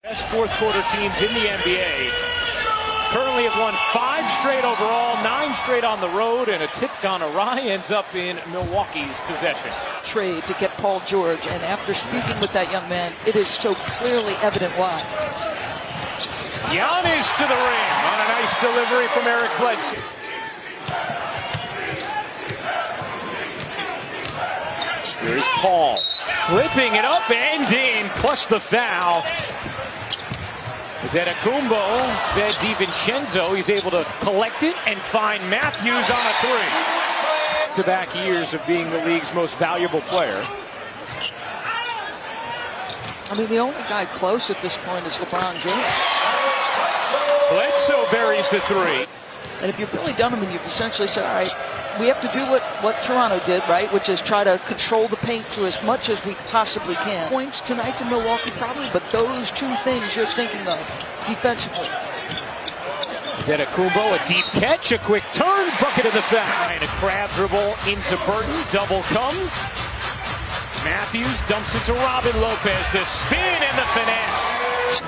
Best fourth quarter teams in the NBA currently have won 5 straight overall, 9 straight on the road, and a tip gone awry ends up in Milwaukee's possession. Trade to get Paul George, and after speaking with that young man, it is so clearly evident why. Giannis to the rim on a nice delivery from Eric Bledsoe. Here's Paul, flipping it up and in, plus the foul. Antetokounmpo fed DiVincenzo. He's able to collect it and find Matthews on a 3. Back-to-back years of being the league's most valuable player. I mean, the only guy close at this point is LeBron James. Bledsoe buries the 3. And if you're Billy Donovan, you've essentially said, all right, we have to do what Toronto did, right, which is try to control the paint to as much as we possibly can. Points tonight to Milwaukee probably, but those 2 things you're thinking of defensively. Antetokounmpo, a deep catch, a quick turn, bucket of the foul. And a crab dribble into Burton, double comes. Matthews dumps it to Robin Lopez, the spin and the finesse.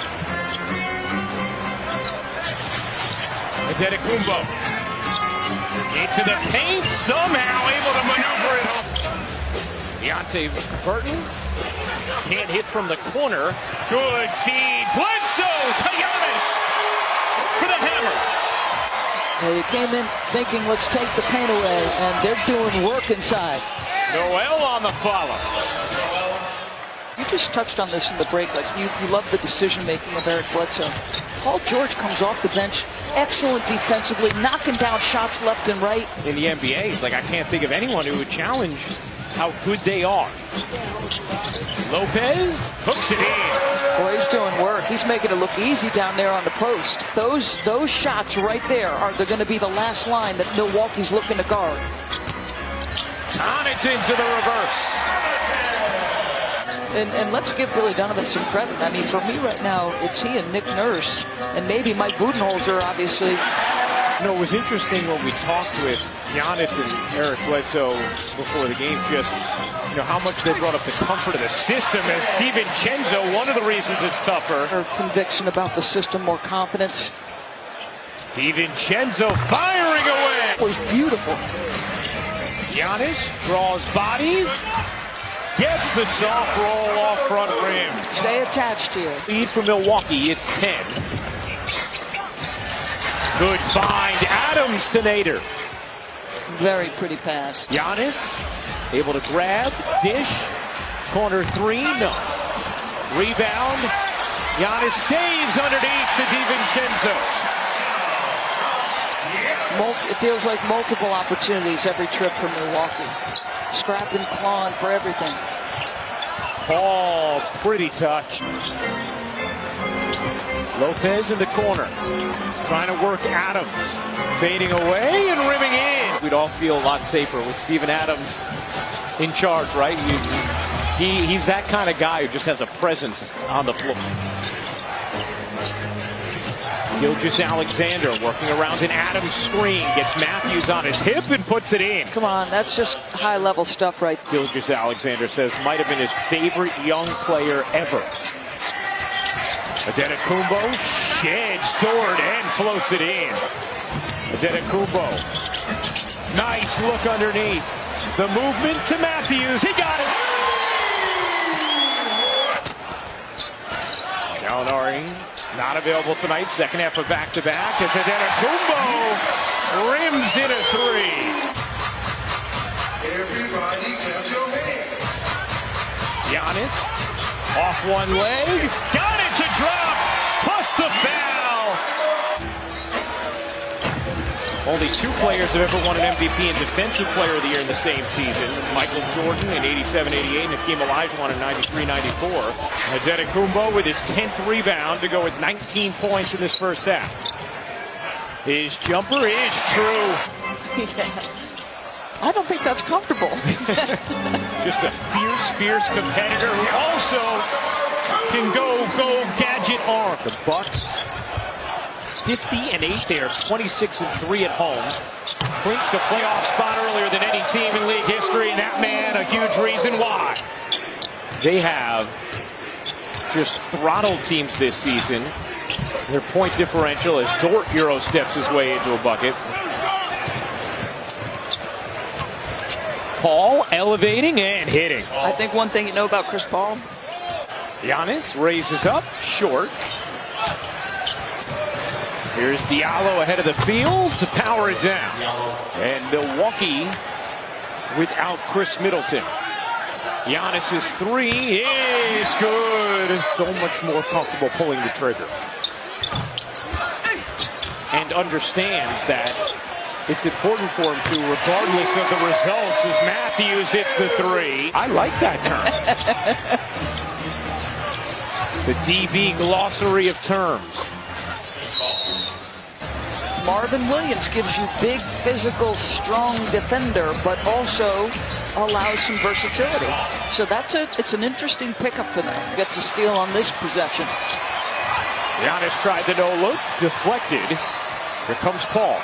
Antetokounmpo into the paint, somehow able to maneuver it up. Deontay Burton can't hit from the corner. Good feed. Bledsoe to Giannis for the hammer. Well, you came in thinking, let's take the paint away, and they're doing work inside. Noel on the follow. You just touched on this in the break. Like you love the decision-making of Eric Bledsoe. Paul George comes off the bench, excellent defensively, knocking down shots left and right. In the NBA, he's like, I can't think of anyone who would challenge how good they are. Lopez hooks it in. Boy, he's doing work. He's making it look easy down there on the post. Those shots right there they're going to be the last line that Milwaukee's looking to guard. Connaughton to the reverse. And let's give Billy Donovan some credit. I mean, for me right now, it's he and Nick Nurse, and maybe Mike Budenholzer, obviously. You know, it was interesting when we talked with Giannis and Eric Bledsoe before the game, just, you know, how much they brought up the comfort of the system as DiVincenzo, one of the reasons it's tougher. Or conviction about the system, more confidence. DiVincenzo firing away. It was beautiful. Giannis draws bodies. Gets the soft roll off front rim. Stay attached here. Lead for Milwaukee, it's 10. Good find, Adams to Nader. Very pretty pass. Giannis, able to grab, dish, corner 3, no. Rebound, Giannis saves underneath to DiVincenzo. It feels like multiple opportunities every trip for Milwaukee. Scrapping, clawing for everything. Paul, pretty touch. Lopez in the corner, trying to work Adams. Fading away and rimming in. We'd all feel a lot safer with Steven Adams in charge, right? He's that kind of guy who just has a presence on the floor. Gilgeous-Alexander working around an Adams screen, gets Matthews on his hip and puts it in. Come on, that's just high-level stuff, right? Gilgeous-Alexander says might have been his favorite young player ever. Antetokounmpo sheds Dort and floats it in. Antetokounmpo, nice look underneath. The movement to Matthews, he got it. Gallinari not available tonight, second half of back-to-back as Antetokounmpo rims in a 3. Everybody clap your hands. Giannis off one leg, got it to drop, plus the foul. Only 2 players have ever won an MVP and Defensive Player of the Year in the same season. Michael Jordan in 87-88 and Hakeem Olajuwon in 93-94. Antetokounmpo with his 10th rebound to go with 19 points in this first half. His jumper is true. Yeah. I don't think that's comfortable. Just a fierce competitor who also can go gadget arm. The Bucks 50-8. They are 26-3 at home. Clinched a playoff spot earlier than any team in league history, and that man a huge reason why. They have just throttled teams this season. Their point differential as Dort Euro steps his way into a bucket. Paul elevating and hitting. I think one thing you know about Chris Paul. Giannis raises up, short. Here's Diallo ahead of the field to power it down. And Milwaukee without Chris Middleton. Giannis's three is good. So much more comfortable pulling the trigger. And understands that it's important for him to, regardless of the results, as Matthews hits the three. I like that term. The DB glossary of terms. Marvin Williams gives you big, physical, strong defender, but also allows some versatility. So it's an interesting pickup for them. Gets a steal on this possession. Giannis tried the no-look, deflected. Here comes Paul.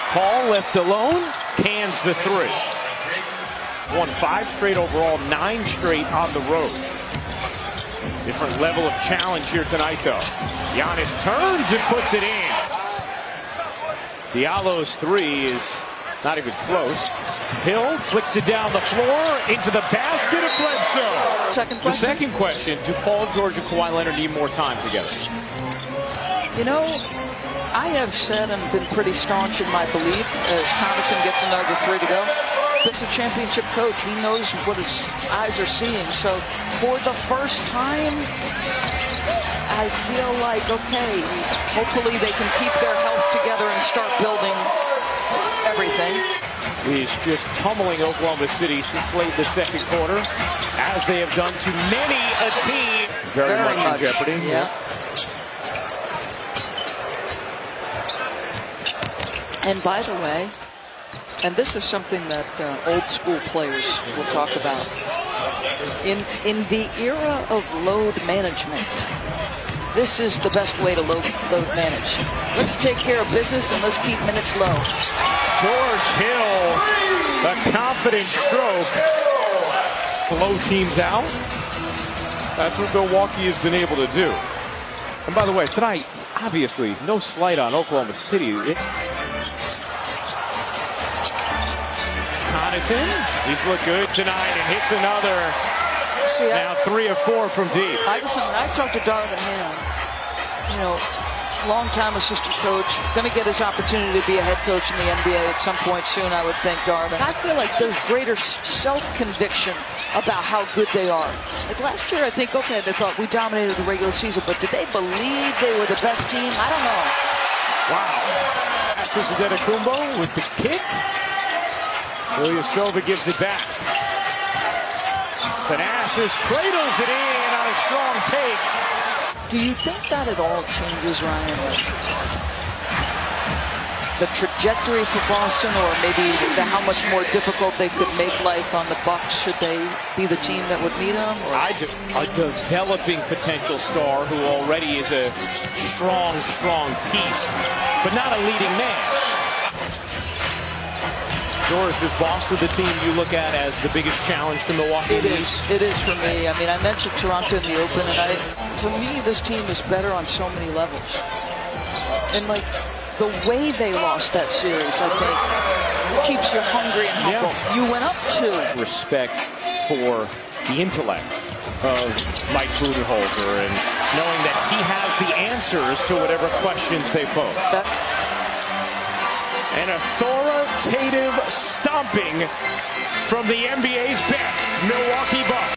Paul left alone, cans the three. Won 5 straight overall, 9 straight on the road. Different level of challenge here tonight, though. Giannis turns and puts it in. Diallo's three is not even close. Hill flicks it down the floor into the basket of Bledsoe. Second question. The second question, do Paul George and Kawhi Leonard need more time together? You know, I have said and been pretty staunch in my belief as Connaughton gets another 3 to go. He's a championship coach. He knows what his eyes are seeing. So for the first time, I feel like, okay, hopefully they can keep their health together and start building everything. He's just pummeling Oklahoma City since late the second quarter, as they have done to many a team. Very much in jeopardy. Yeah. And by the way, and this is something that old school players will talk about. In the era of load management, this is the best way to load manage. Let's take care of business and let's keep minutes low. George Hill, a confident stroke. Blow teams out. That's what Milwaukee has been able to do. And by the way, tonight, obviously, no slight on Oklahoma City. Connaughton, he's looked good tonight and hits another. See, now 3 of 4 from deep. I talked to Darvin Ham, long-time assistant coach, going to get his opportunity to be a head coach in the NBA at some point soon, I would think, Darvin. I feel like there's greater self-conviction about how good they are. Like last year, I think, okay, they thought we dominated the regular season, but did they believe they were the best team? I don't know. Wow. This is Antetokounmpo with the kick. Ilyasova gives it back. Thanasis cradles it in on a strong take. Do you think that at all changes, Ryan, the trajectory for Boston, or maybe how much more difficult they could make life on the Bucks should they be the team that would meet them? Or? A developing potential star who already is a strong piece, but not a leading man. Doris, is Boston the team you look at as the biggest challenge to Milwaukee? It is for me. I mean, I mentioned Toronto in the Open, and to me, this team is better on so many levels. And like the way they lost that series, I think, keeps you hungry and humble. Yeah. You went up 2. Respect for the intellect of Mike Budenholzer and knowing that he has the answers to whatever questions they pose. An authoritative stomping from the NBA's best Milwaukee Bucks.